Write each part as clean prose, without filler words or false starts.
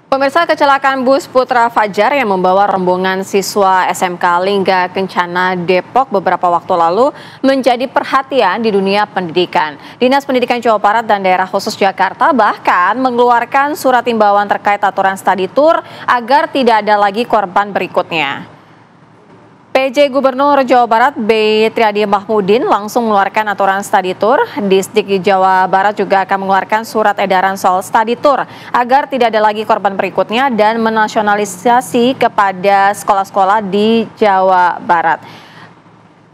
Pemirsa, kecelakaan bus Putra Fajar yang membawa rombongan siswa SMK Lingga Kencana Depok beberapa waktu lalu menjadi perhatian di dunia pendidikan. Dinas Pendidikan Jawa Barat dan Daerah Khusus Jakarta bahkan mengeluarkan surat imbauan terkait aturan study tour agar tidak ada lagi korban berikutnya. PJ Gubernur Jawa Barat B. Triadi Mahmudin langsung mengeluarkan aturan study tour. Disdik Jawa Barat juga akan mengeluarkan surat edaran soal study tour agar tidak ada lagi korban berikutnya dan menasionalisasi kepada sekolah-sekolah di Jawa Barat.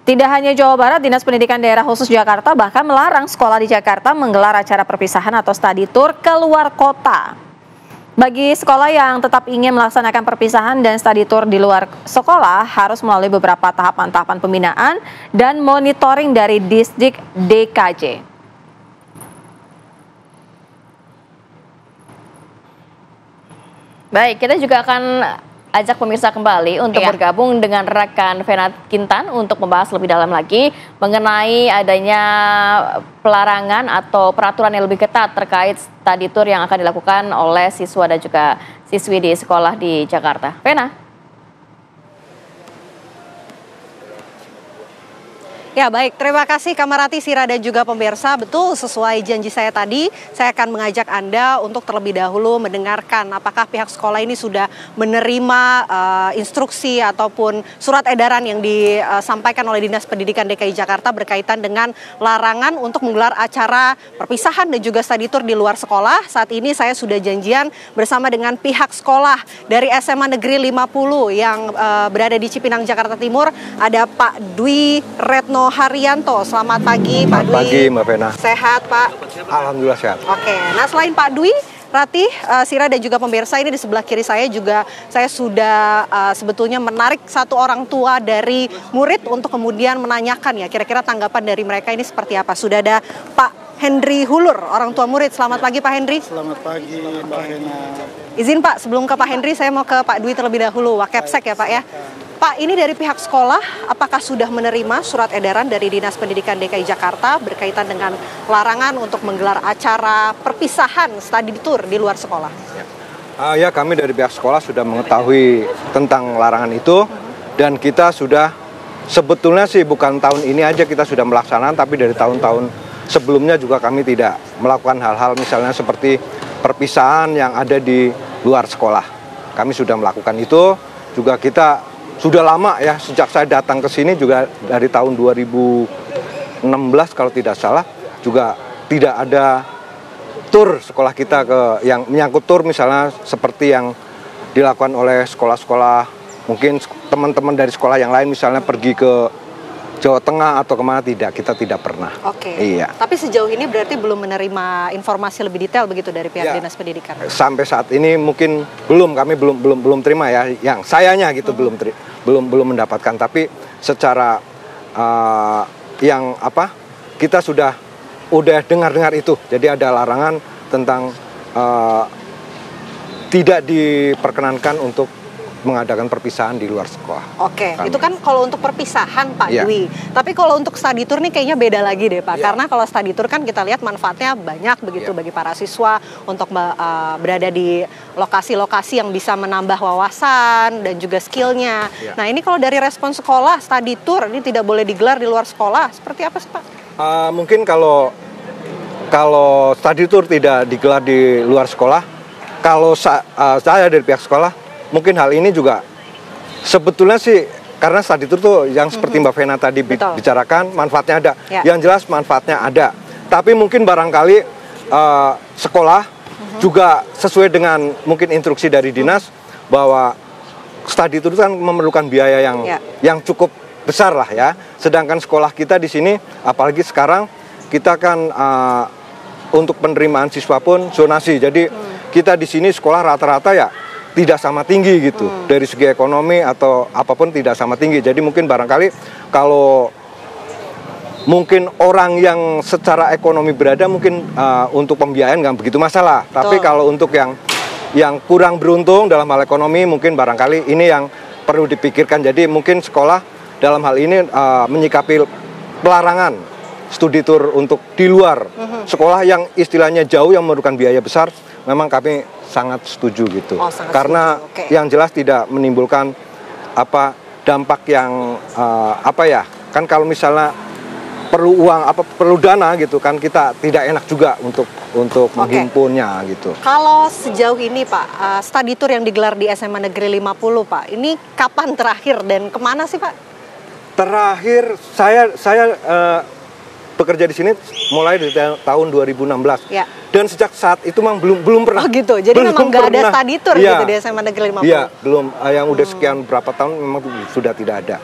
Tidak hanya Jawa Barat, Dinas Pendidikan Daerah Khusus Jakarta bahkan melarang sekolah di Jakarta menggelar acara perpisahan atau study tour ke luar kota. Bagi sekolah yang tetap ingin melaksanakan perpisahan dan study tour di luar sekolah harus melalui beberapa tahapan-tahapan pembinaan dan monitoring dari Disdik DKJ. Baik, kita juga akan ajak pemirsa kembali untuk bergabung dengan rekan Vena Kintan untuk membahas lebih dalam lagi mengenai adanya pelarangan atau peraturan yang lebih ketat terkait study tour yang akan dilakukan oleh siswa dan juga siswi di sekolah di Jakarta. Vena. Ya baik, terima kasih Kamarati, Sira dan juga pemirsa. Betul, sesuai janji saya tadi, saya akan mengajak Anda untuk terlebih dahulu mendengarkan apakah pihak sekolah ini sudah menerima instruksi ataupun surat edaran yang disampaikan oleh Dinas Pendidikan DKI Jakarta berkaitan dengan larangan untuk menggelar acara perpisahan dan juga study tour di luar sekolah. Saat ini saya sudah janjian bersama dengan pihak sekolah dari SMA Negeri 50 yang berada di Cipinang, Jakarta Timur. Ada Pak Dwi Retno Haryanto. Selamat pagi Pak Dwi. Selamat pagi Mbak Vena. Sehat Pak? Alhamdulillah sehat. Oke, nah selain Pak Dwi, Ratih, Sira dan juga pemirsa, ini di sebelah kiri saya juga saya sudah sebetulnya menarik satu orang tua dari murid untuk kemudian menanyakan ya kira-kira tanggapan dari mereka ini seperti apa. Sudah ada Pak Hendri Hulur, orang tua murid. Selamat pagi Pak Hendri. Selamat pagi Mbak Vena. Izin Pak, sebelum ke Pak Hendri saya mau ke Pak Dwi terlebih dahulu, Wakepsek ya Pak ya. Pak, ini dari pihak sekolah, apakah sudah menerima surat edaran dari Dinas Pendidikan DKI Jakarta berkaitan dengan larangan untuk menggelar acara perpisahan study tour di luar sekolah? Ya, kami dari pihak sekolah sudah mengetahui tentang larangan itu dan kita sudah sebetulnya sih bukan tahun ini aja kita sudah melaksanakan, tapi dari tahun-tahun sebelumnya juga kami tidak melakukan hal-hal misalnya seperti perpisahan yang ada di luar sekolah. Kami sudah melakukan itu, juga kita sudah lama ya, sejak saya datang ke sini juga dari tahun 2016 kalau tidak salah, juga tidak ada tur sekolah kita ke yang menyangkut tur misalnya seperti yang dilakukan oleh sekolah-sekolah, mungkin teman-teman dari sekolah yang lain misalnya pergi ke Jawa Tengah atau kemana, kita tidak pernah. Oke. Iya. Tapi sejauh ini berarti belum menerima informasi lebih detail begitu dari pihak Dinas Pendidikan. Sampai saat ini mungkin kami belum terima ya, yang sayanya gitu belum mendapatkan. Tapi secara kita sudah dengar itu. Jadi ada larangan tentang tidak diperkenankan untuk mengadakan perpisahan di luar sekolah. Oke, itu kan kalau untuk perpisahan Pak Dwi. Tapi kalau untuk study tour nih kayaknya beda lagi deh Pak. Karena kalau study tour kan kita lihat manfaatnya banyak begitu bagi para siswa untuk berada di lokasi-lokasi yang bisa menambah wawasan dan juga skillnya. Nah ini kalau dari respon sekolah, study tour ini tidak boleh digelar di luar sekolah. Seperti apa sih Pak? Mungkin kalau study tour tidak digelar di luar sekolah, kalau saya dari pihak sekolah, mungkin hal ini juga sebetulnya sih karena study tour tuh yang seperti Mbak Vena tadi bicarakan, manfaatnya ada. Yang jelas manfaatnya ada. Tapi mungkin barangkali sekolah juga sesuai dengan mungkin instruksi dari dinas bahwa study tour kan memerlukan biaya yang cukup besar lah ya. Sedangkan sekolah kita di sini, apalagi sekarang kita kan untuk penerimaan siswa pun zonasi. Jadi kita di sini sekolah rata-rata ya tidak sama tinggi gitu, dari segi ekonomi atau apapun tidak sama tinggi. Jadi mungkin barangkali kalau mungkin orang yang secara ekonomi berada mungkin untuk pembiayaan nggak begitu masalah. Tapi kalau untuk yang kurang beruntung dalam hal ekonomi mungkin barangkali ini yang perlu dipikirkan. Jadi mungkin sekolah dalam hal ini menyikapi pelarangan studi tour untuk di luar sekolah yang istilahnya jauh yang memerlukan biaya besar, memang kami sangat setuju gitu. Oh, sangat karena setuju. Okay. yang jelas tidak menimbulkan dampak yang kan kalau misalnya perlu uang perlu dana gitu kan, kita tidak enak juga untuk menghimpunnya gitu. Kalau sejauh ini Pak, study tour yang digelar di SMA Negeri 50 Pak, ini kapan terakhir dan kemana sih Pak? Terakhir saya bekerja di sini mulai dari tahun 2016. Ya. Dan sejak saat itu memang belum pernah. Oh gitu. Jadi memang nggak ada study tour ya, gitu di SMA Negeri 50. Iya, belum. Yang udah sekian berapa tahun memang sudah tidak ada.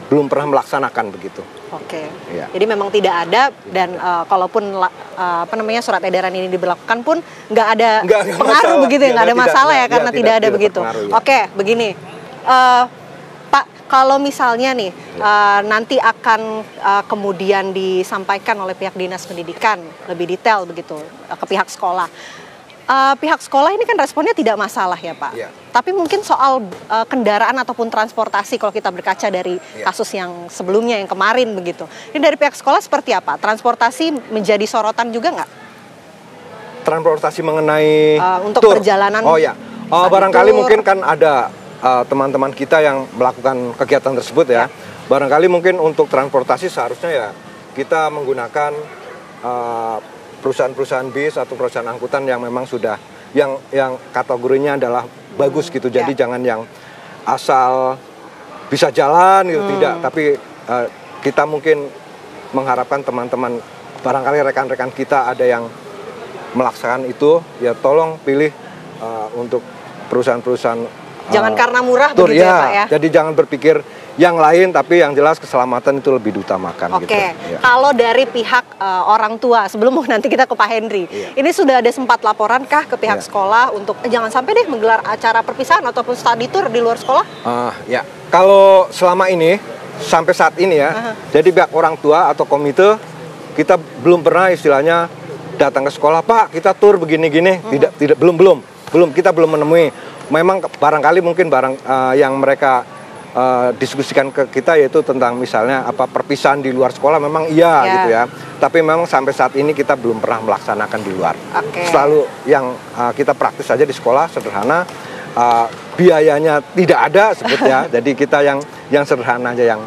Belum pernah melaksanakan begitu. Oke. Ya. Jadi memang tidak ada dan kalaupun surat edaran ini diberlakukan pun nggak ada pengaruh begitu ya, nggak ada masalah ya karena tidak ada begitu. Ya. Oke, begini. Pak, kalau misalnya nih nanti akan kemudian disampaikan oleh pihak dinas pendidikan lebih detail begitu ke pihak sekolah. Pihak sekolah ini kan responnya tidak masalah ya Pak. Ya. Tapi mungkin soal kendaraan ataupun transportasi kalau kita berkaca dari kasus yang sebelumnya yang kemarin begitu. Ini dari pihak sekolah seperti apa? Transportasi menjadi sorotan juga nggak? Transportasi mengenai untuk tour. perjalanan. Oh ya. Barangkali mungkin kan ada teman-teman kita yang melakukan kegiatan tersebut ya. Barangkali mungkin untuk transportasi seharusnya ya kita menggunakan perusahaan-perusahaan bis atau perusahaan angkutan yang memang sudah yang kategorinya adalah bagus gitu. Jadi jangan yang asal bisa jalan gitu, tidak. Tapi kita mungkin mengharapkan teman-teman, barangkali rekan-rekan kita ada yang melaksanakan itu, ya tolong pilih untuk perusahaan-perusahaan jangan karena murah tour, begitu ya Pak ya. Jadi jangan berpikir yang lain, tapi yang jelas keselamatan itu lebih diutamakan. Oke, gitu. Kalau dari pihak orang tua, sebelum nanti kita ke Pak Henry, ini sudah ada sempat laporan kah ke pihak sekolah untuk jangan sampai deh menggelar acara perpisahan ataupun study tour di luar sekolah? Ya, kalau selama ini sampai saat ini ya, jadi pihak orang tua atau komite kita belum pernah istilahnya datang ke sekolah, Pak kita tour begini-gini, belum kita belum menemui. Memang barangkali mungkin yang mereka diskusikan ke kita yaitu tentang misalnya perpisahan di luar sekolah, memang gitu ya. Tapi memang sampai saat ini kita belum pernah melaksanakan di luar. Selalu yang kita praktis saja di sekolah sederhana, biayanya tidak ada sebutnya. Jadi kita yang sederhana aja,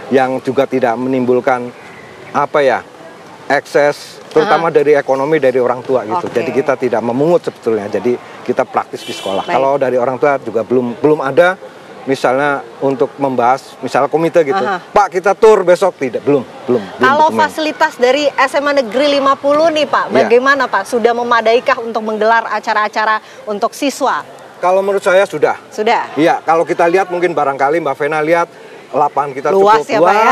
yang juga tidak menimbulkan ekses, terutama dari ekonomi dari orang tua gitu. Jadi kita tidak memungut sebetulnya. Jadi kita praktis di sekolah. Kalau dari orang tua juga belum ada, misalnya untuk membahas, misalnya komite gitu. Pak kita tour besok, belum. Kalau fasilitas dari SMA Negeri 50 nih Pak, bagaimana Pak? Sudah memadaikah untuk menggelar acara-acara untuk siswa? Kalau menurut saya sudah. Sudah? Iya, kalau kita lihat mungkin barangkali Mbak Vena lihat lapangan kita luas cukup luas. Ya,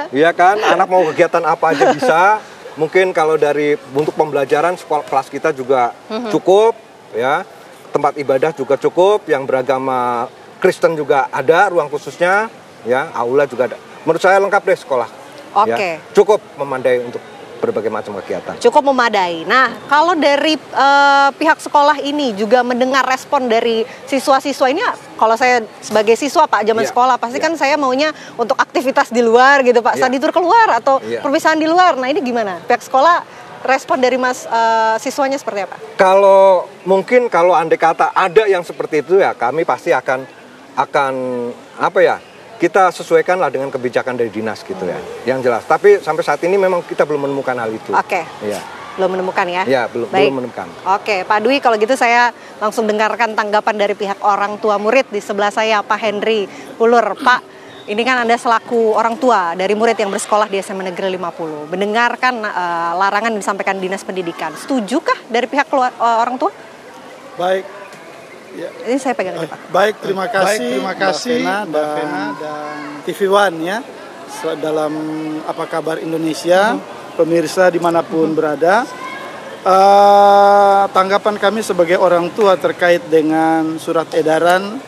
iya kan, anak mau kegiatan apa aja bisa. Mungkin kalau untuk pembelajaran kelas kita juga cukup ya. Tempat ibadah juga cukup, yang beragama Kristen juga ada ruang khususnya ya, aula juga ada. Menurut saya lengkap deh sekolah. Ya. Cukup memadai untuk berbagai macam kegiatan. Cukup memadai. Nah, kalau dari pihak sekolah ini juga mendengar respon dari siswa-siswa ini, kalau saya sebagai siswa Pak zaman sekolah pasti kan saya maunya untuk aktivitas di luar gitu Pak, study tour keluar atau perpisahan di luar. Nah, ini gimana? Pihak sekolah respon dari siswanya seperti apa? Kalau andai kata ada yang seperti itu ya, kami pasti akan kita sesuaikanlah dengan kebijakan dari dinas gitu ya, yang jelas. Tapi sampai saat ini memang kita belum menemukan hal itu. Belum menemukan ya? Ya, belum menemukan. Oke, Pak Dwi, kalau gitu saya langsung dengarkan tanggapan dari pihak orang tua murid. Di sebelah saya Pak Henry Pulur. Pak, ini kan Anda selaku orang tua dari murid yang bersekolah di SMA Negeri 50, mendengarkan larangan yang disampaikan Dinas Pendidikan. Setujukah dari pihak orang tua? Baik. Ya. Ini saya pegang ini, Pak. Baik, terima kasih Mbak Vena dan TV One ya, dalam Apa Kabar Indonesia, pemirsa dimanapun berada. Tanggapan kami sebagai orang tua terkait dengan surat edaran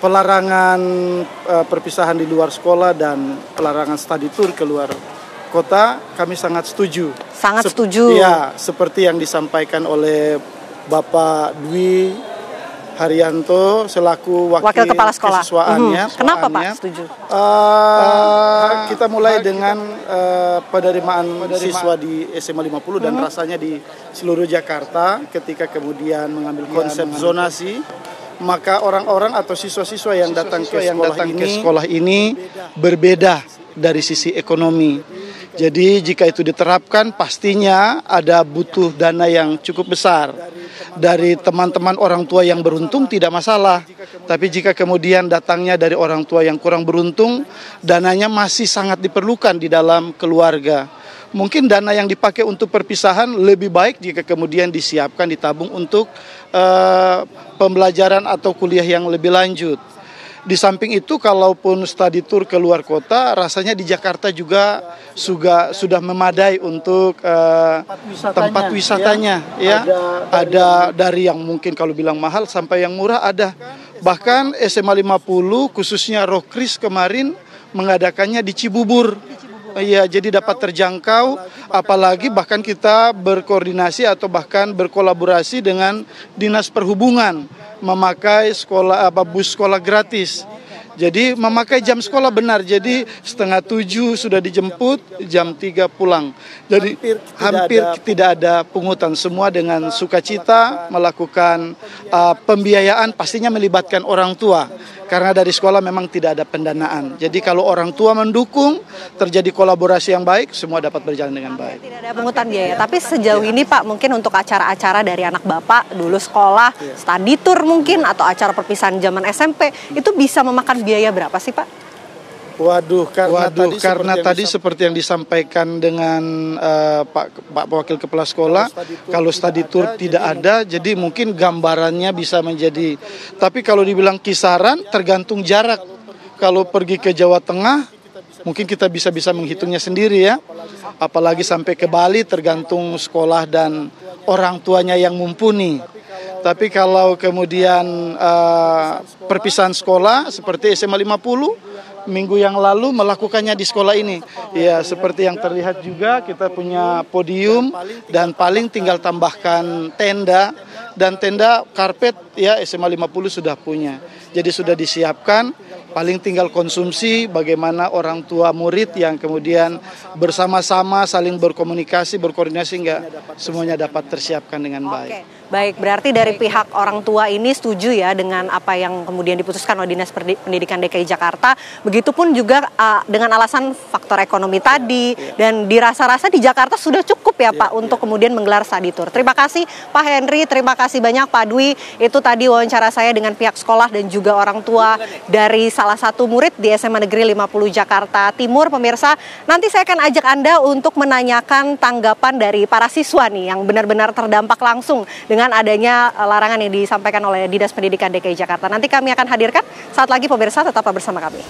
pelarangan perpisahan di luar sekolah dan pelarangan study tour keluar kota, kami sangat setuju. Sangat setuju. Ya, seperti yang disampaikan oleh Bapak Dwi Haryanto selaku Wakil Kepala Sekolah. Kesiswaannya. Kenapa Pak setuju? Kita mulai dengan penerimaan siswa di SMA 50 dan rasanya di seluruh Jakarta ketika kemudian mengambil konsep zonasi, maka orang-orang atau siswa-siswa yang datang ke sekolah ini berbeda dari sisi ekonomi. Jadi jika itu diterapkan pastinya ada butuh dana yang cukup besar. Dari teman-teman orang tua yang beruntung tidak masalah. Tapi jika kemudian datangnya dari orang tua yang kurang beruntung, dananya masih sangat diperlukan di dalam keluarga. Mungkin dana yang dipakai untuk perpisahan lebih baik jika kemudian disiapkan, ditabung untuk pembelajaran atau kuliah yang lebih lanjut. Di samping itu, kalaupun study tour ke luar kota, rasanya di Jakarta juga sudah memadai untuk tempat wisatanya. Ya. Ada dari yang mungkin kalau bilang mahal sampai yang murah ada. Bahkan SMA 50 khususnya Rockris kemarin mengadakannya di Cibubur. Iya, jadi dapat terjangkau, apalagi bahkan kita berkoordinasi atau bahkan berkolaborasi dengan Dinas Perhubungan memakai bus sekolah gratis. Jadi memakai jam sekolah benar, jadi 6:30 sudah dijemput, jam 3 pulang. Jadi hampir tidak ada pungutan, semua dengan sukacita melakukan pembiayaan, pastinya melibatkan orang tua. Karena dari sekolah memang tidak ada pendanaan. Jadi kalau orang tua mendukung, terjadi kolaborasi yang baik, semua dapat berjalan dengan baik. Tidak ada pungutan biaya, tapi sejauh ini Pak, mungkin untuk acara-acara dari anak Bapak dulu sekolah, study tour mungkin, atau acara perpisahan zaman SMP, itu bisa memakan biaya berapa sih Pak? Waduh, karena tadi seperti yang disampaikan dengan Pak Wakil Kepala Sekolah, kalau study tour tidak ada, jadi mungkin gambarannya bisa menjadi. Tapi kalau dibilang kisaran, tergantung jarak. Kalau pergi ke Jawa Tengah, mungkin kita bisa menghitungnya sendiri ya. Apalagi sampai ke Bali, tergantung sekolah dan orang tuanya yang mumpuni. Tapi kalau kemudian perpisahan sekolah seperti SMA 50, minggu yang lalu melakukannya di sekolah ini. Ya, seperti yang terlihat juga kita punya podium dan paling tinggal tambahkan tenda, dan tenda karpet ya SMA 50 sudah punya. Jadi sudah disiapkan, paling tinggal konsumsi bagaimana orang tua murid yang kemudian bersama-sama saling berkomunikasi, berkoordinasi hingga semuanya dapat tersiapkan dengan baik. Oke. Baik, berarti dari pihak orang tua ini setuju ya dengan apa yang kemudian diputuskan oleh Dinas Pendidikan DKI Jakarta. Begitupun juga dengan alasan faktor ekonomi tadi, dan dirasa-rasa di Jakarta sudah cukup ya Pak untuk kemudian menggelar study tour. Terima kasih Pak Henry, terima kasih banyak Pak Dwi. Itu tadi wawancara saya dengan pihak sekolah dan juga orang tua dari salah satu murid di SMA Negeri 50 Jakarta Timur. Pemirsa, nanti saya akan ajak Anda untuk menanyakan tanggapan dari para siswa nih yang benar-benar terdampak langsung dengan adanya larangan yang disampaikan oleh Dinas Pendidikan DKI Jakarta. Nanti kami akan hadirkan saat lagi pemirsa, tetaplah bersama kami.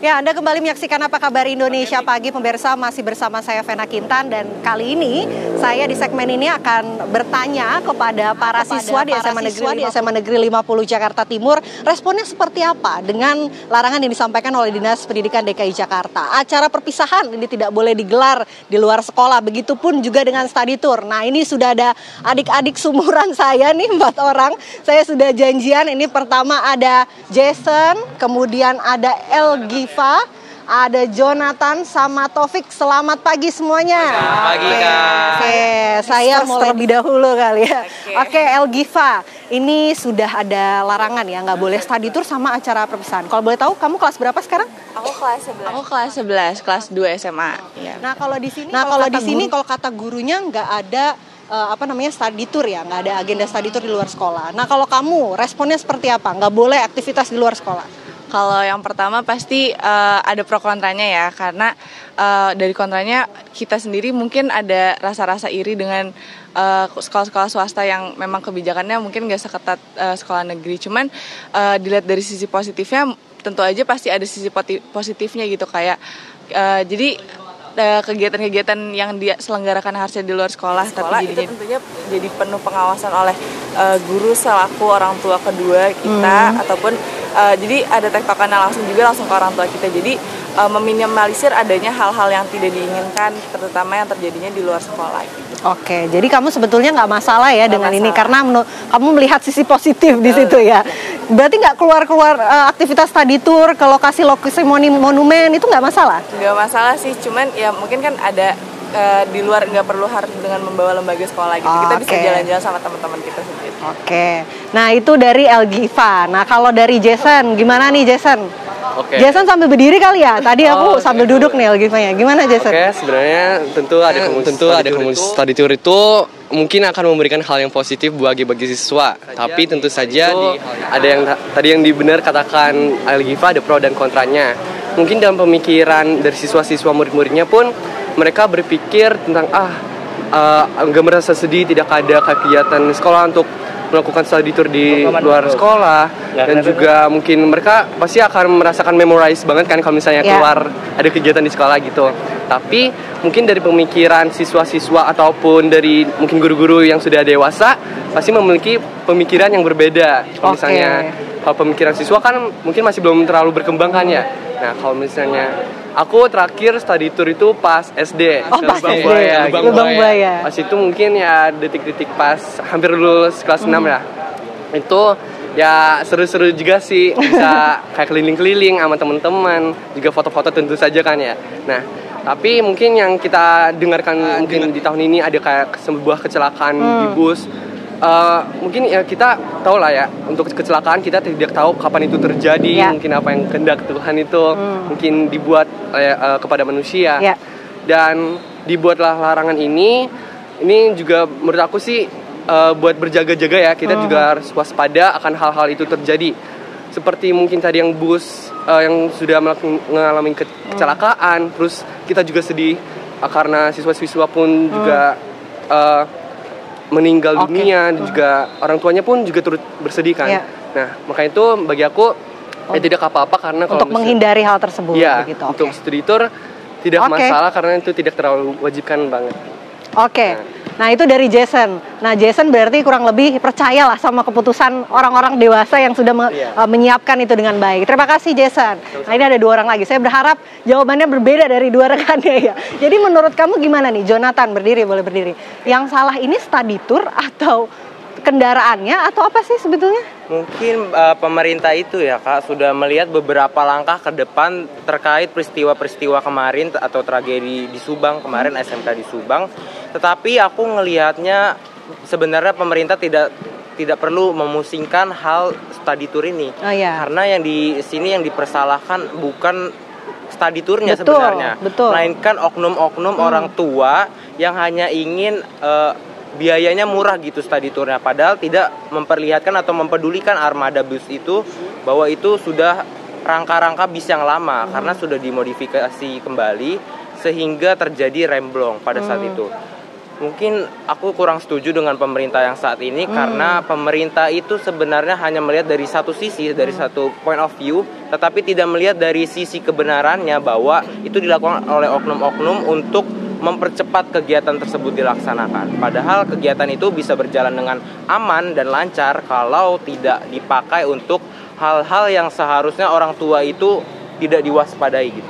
Ya, Anda kembali menyaksikan Apa Kabar Indonesia Pagi, pemirsa, masih bersama saya Vena Kintan, dan kali ini saya di segmen ini akan bertanya kepada para siswa di SMA Negeri 50 Jakarta Timur, responnya seperti apa dengan larangan yang disampaikan oleh Dinas Pendidikan DKI Jakarta. Acara perpisahan ini tidak boleh digelar di luar sekolah, begitupun juga dengan study tour. Nah, ini sudah ada adik-adik sumuran saya nih, 4 orang. Saya sudah janjian, ini pertama ada Jason, kemudian ada Elgi, ada Jonathan sama Taufik. Selamat pagi semuanya. Selamat pagi Kak. Oke, saya mau terlebih dahulu kali ya. Oke, Elgiva, ini sudah ada larangan ya, nggak boleh study tour sama acara perpisahan. Kalau boleh tahu, kamu kelas berapa sekarang? Aku kelas 11, kelas 2 SMA. Ya. Nah, kalau di sini, kalau kata gurunya nggak ada study tour ya, nggak ada agenda study tour di luar sekolah. Nah, kalau kamu responnya seperti apa? Nggak boleh aktivitas di luar sekolah? Kalau yang pertama pasti ada pro kontranya ya, karena dari kontranya kita sendiri mungkin ada rasa-rasa iri dengan sekolah-sekolah swasta yang memang kebijakannya mungkin nggak seketat sekolah negeri. Cuman dilihat dari sisi positifnya, tentu aja pasti ada sisi positifnya gitu, kayak jadi kegiatan-kegiatan yang diselenggarakan harusnya di luar sekolah, tapi itu tentunya jadi penuh pengawasan oleh guru selaku orang tua kedua kita, ataupun jadi ada tektokannya langsung ke orang tua kita. Jadi meminimalisir adanya hal-hal yang tidak diinginkan, terutama yang terjadinya di luar sekolah gitu. Oke, jadi kamu sebetulnya nggak masalah ya dengan ini masalah. karena kamu melihat sisi positif di situ ya. Berarti nggak keluar aktivitas study tour ke lokasi-lokasi monumen itu nggak masalah? Nggak masalah sih, cuman ya mungkin kan ada di luar, nggak perlu harus dengan membawa lembaga sekolah gitu. Kita bisa jalan-jalan sama teman-teman kita sendiri. Oke, nah itu dari Elgiva. Nah kalau dari Jason, gimana nih Jason? Oke. Jason sambil berdiri kali ya. Tadi aku sambil duduk nih Elgivanya. Gimana Jason? Oke, sebenarnya tentu ada komunitas study tour itu mungkin akan memberikan hal yang positif bagi siswa. Tapi tentu saja ada yang tadi yang dibenar katakan Elgiva ada pro dan kontranya. Mungkin dalam pemikiran dari siswa-siswa murid-muridnya pun mereka berpikir tentang nggak merasa sedih tidak ada kegiatan sekolah untuk melakukan study tour di luar sekolah, dan juga mungkin mereka pasti akan merasakan memorize banget kan kalau misalnya keluar ada kegiatan di sekolah gitu. Tapi mungkin dari pemikiran siswa-siswa ataupun dari mungkin guru-guru yang sudah dewasa pasti memiliki pemikiran yang berbeda. Kalau misalnya kalau pemikiran siswa kan mungkin masih belum terlalu berkembang kan ya. Nah kalau misalnya aku terakhir study tour itu pas SD. Pas SD. Lubang Buaya. Pas itu mungkin ya detik-detik pas hampir lulus kelas 6 ya. Itu ya seru-seru juga sih, bisa kayak keliling-keliling sama teman-teman, juga foto-foto tentu saja kan ya. Nah, tapi mungkin yang kita dengarkan mungkin di tahun ini ada kayak sebuah kecelakaan di bus. Mungkin ya kita tahu lah ya, untuk kecelakaan kita tidak tahu kapan itu terjadi, mungkin apa yang kehendak Tuhan itu mungkin dibuat kepada manusia, dan dibuatlah larangan ini juga menurut aku sih buat berjaga-jaga ya, kita juga harus waspada akan hal-hal itu terjadi, seperti mungkin tadi yang bus yang sudah mengalami kecelakaan, terus kita juga sedih karena siswa-siswa pun juga meninggal dunia, dan juga orang tuanya pun juga turut bersedih kan. Nah, makanya itu bagi aku tidak apa-apa karena kalau untuk menghindari hal tersebut begitu. Untuk study tour tidak masalah karena itu tidak terlalu wajibkan banget. Nah itu dari Jason. Nah Jason berarti kurang lebih percayalah sama keputusan orang-orang dewasa yang sudah menyiapkan itu dengan baik. Terima kasih Jason. Nah ini ada 2 orang lagi. Saya berharap jawabannya berbeda dari 2 rekannya ya. Jadi menurut kamu gimana nih, Jonathan, berdiri, boleh berdiri. Yang salah ini study tour atau kendaraannya atau apa sih sebetulnya? Mungkin pemerintah itu ya Kak sudah melihat beberapa langkah ke depan terkait peristiwa-peristiwa kemarin atau tragedi di Subang kemarin, SMK di Subang. Tetapi aku ngelihatnya sebenarnya pemerintah tidak perlu memusingkan hal study tour ini. Karena yang di sini yang dipersalahkan bukan study tournya sebenarnya, melainkan oknum-oknum orang tua yang hanya ingin biayanya murah gitu study tournya, padahal tidak memperlihatkan atau mempedulikan armada bus itu bahwa itu sudah rangka-rangka bis yang lama karena sudah dimodifikasi kembali sehingga terjadi remblong pada saat itu. Mungkin aku kurang setuju dengan pemerintah yang saat ini karena pemerintah itu sebenarnya hanya melihat dari satu sisi, dari satu point of view, tetapi tidak melihat dari sisi kebenarannya bahwa itu dilakukan oleh oknum-oknum untuk mempercepat kegiatan tersebut dilaksanakan. Padahal kegiatan itu bisa berjalan dengan aman dan lancar kalau tidak dipakai untuk hal-hal yang seharusnya orang tua itu tidak diwaspadai gitu.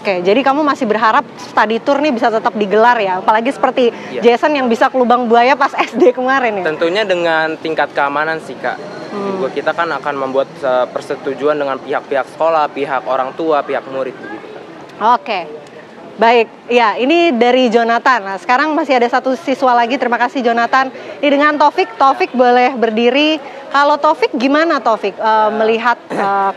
Jadi kamu masih berharap study tour nih bisa tetap digelar ya, apalagi seperti Jason yang bisa ke Lubang Buaya pas SD kemarin ya. Tentunya dengan tingkat keamanan sih Kak. Juga kita kan akan membuat persetujuan dengan pihak-pihak sekolah, pihak orang tua, pihak murid begitu kan. Baik, ya ini dari Jonathan. Nah, sekarang masih ada 1 siswa lagi. Terima kasih Jonathan. Ini dengan Taufik. Taufik boleh berdiri. Kalau Taufik gimana Taufik melihat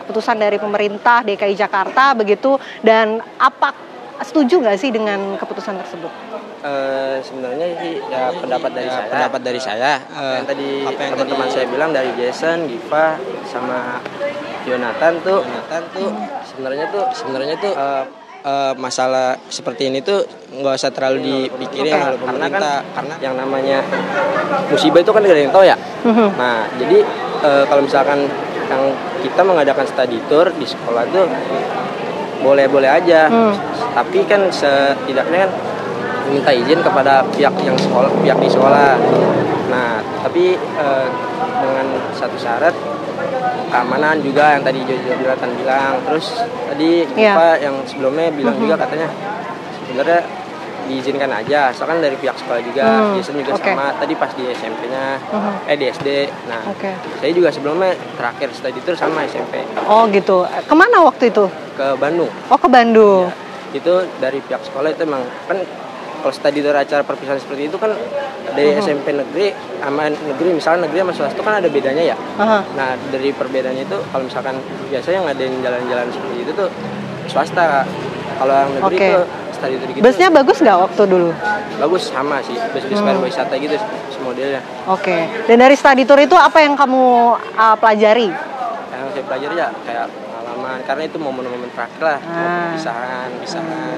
keputusan dari pemerintah DKI Jakarta begitu, dan apa setuju nggak sih dengan keputusan tersebut? Sebenarnya sih ya pendapat dari saya yang tadi teman-teman saya bilang dari Jason, Giva sama Jonathan tuh sebenarnya tuh masalah seperti ini tuh nggak usah terlalu dipikirin oleh pemerintah, karena yang namanya musibah itu kan tidak ada yang tahu ya. Nah jadi kalau misalkan yang kita mengadakan study tour di sekolah tuh boleh-boleh aja, tapi kan setidaknya kan minta izin kepada pihak di sekolah. Nah tapi dengan satu syarat, keamanan juga yang tadi Jonathan bilang. Terus tadi Giva yang sebelumnya bilang juga katanya sebenarnya diizinkan aja, asalkan dari pihak sekolah juga. Jason juga sama, tadi pas di SMP-nya, di SD. Nah, saya juga sebelumnya terakhir study tour sama SMP. Oh gitu, kemana waktu itu? Ke Bandung. Oh ke Bandung. Ya, itu dari pihak sekolah itu emang kan kalau study tour acara perpisahan seperti itu kan dari SMP negeri sama negeri, misalnya negeri sama swasta kan ada bedanya ya. Nah dari perbedaannya itu kalau misalkan biasanya ngadain jalan-jalan seperti itu tuh swasta. Kalau yang negeri itu study tour gitu. Busnya bagus nggak waktu dulu? Bagus, sama sih, bus-bus pariwisata gitu modelnya. Dan dari study tour itu apa yang kamu pelajari? Yang saya pelajari ya kayak pengalaman, karena itu momen-momen terakhir lah, pisahan. Nah,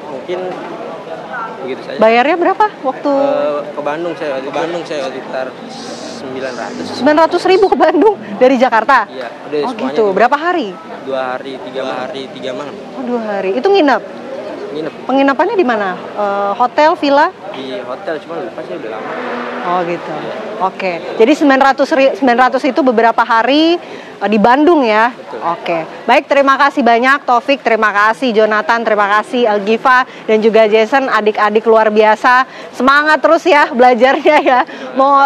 mungkin begitu saja. Bayarnya berapa waktu? Ke Bandung saya sekitar 900. 900.000 ke Bandung dari Jakarta? Iya, udah semuanya. Gitu. Berapa hari? 2 hari, 3 malam. Oh 2 hari. Itu nginep? Nginep. Penginapannya di mana? Hotel, villa? Di hotel, cuma lupa sih udah lama. Oh gitu. Jadi 900 itu beberapa hari di Bandung ya. Betul. Baik, terima kasih banyak Taufik, terima kasih Jonathan, terima kasih Algifa dan juga Jason, adik-adik luar biasa. Semangat terus ya belajarnya ya. Mau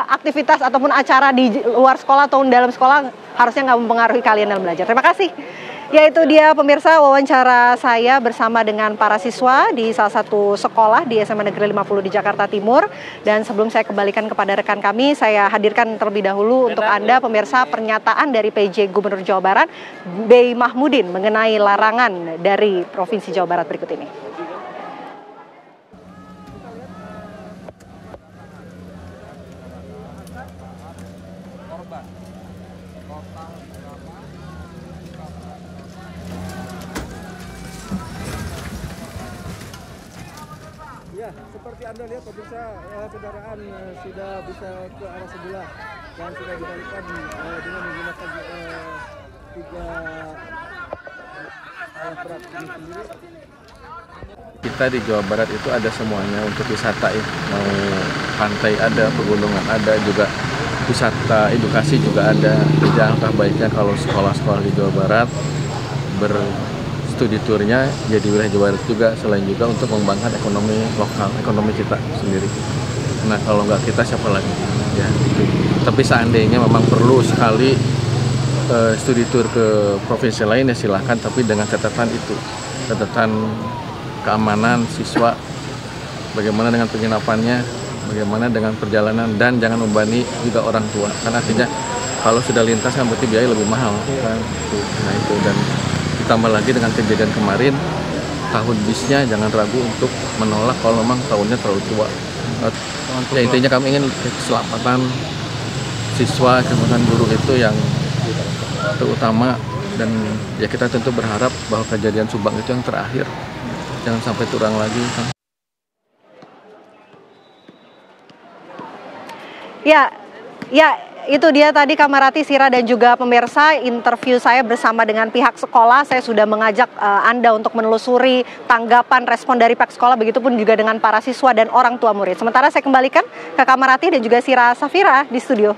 aktivitas ataupun acara di luar sekolah atau dalam sekolah harusnya nggak mempengaruhi kalian dalam belajar. Terima kasih. Ya itu dia pemirsa wawancara saya bersama dengan para siswa di salah satu sekolah di SMA Negeri 50 di Jakarta Timur. Dan sebelum saya kembalikan kepada rekan kami, saya hadirkan terlebih dahulu untuk Anda pemirsa pernyataan dari PJ Gubernur Jawa Barat, B. Mahmudin, mengenai larangan dari Provinsi Jawa Barat berikut ini. Ya, seperti Anda lihat pemirsa, kendaraan sudah bisa ke arah sebelah dan sudah dibalikkan dengan menggunakan 3 alat berat ini sendiri. Kita di Jawa Barat itu ada semuanya untuk wisata ya. Mau pantai ada, pegunungan ada, juga wisata edukasi juga ada. Jadi alangkah baiknya kalau sekolah-sekolah di Jawa Barat studi turnya jadi wilayah Jawa Barat juga, selain juga untuk mengembangkan ekonomi lokal, ekonomi kita sendiri. Nah kalau nggak kita siapa lagi ya gitu. Tapi seandainya memang perlu sekali studi tur ke provinsi lain ya silahkan, tapi dengan catatan itu, catatan keamanan siswa, bagaimana dengan penginapannya, bagaimana dengan perjalanan, dan jangan membebani juga orang tua, karena artinya kalau sudah lintas kan berarti biaya lebih mahal kan. Nah itu, dan ditambah lagi dengan kejadian kemarin, tahun bisnya jangan ragu untuk menolak kalau memang tahunnya terlalu tua. Ya intinya kami ingin keselamatan siswa, keselamatan guru itu yang terutama, dan ya kita tentu berharap bahwa kejadian Subang itu yang terakhir, jangan sampai terulang lagi. Ya, itu dia tadi Kamarati, Sira dan juga pemirsa interview saya bersama dengan pihak sekolah. Saya sudah mengajak Anda untuk menelusuri tanggapan respon dari pihak sekolah, begitupun juga dengan para siswa dan orang tua murid. Sementara saya kembalikan ke Kamarati dan juga Sira Safira di studio.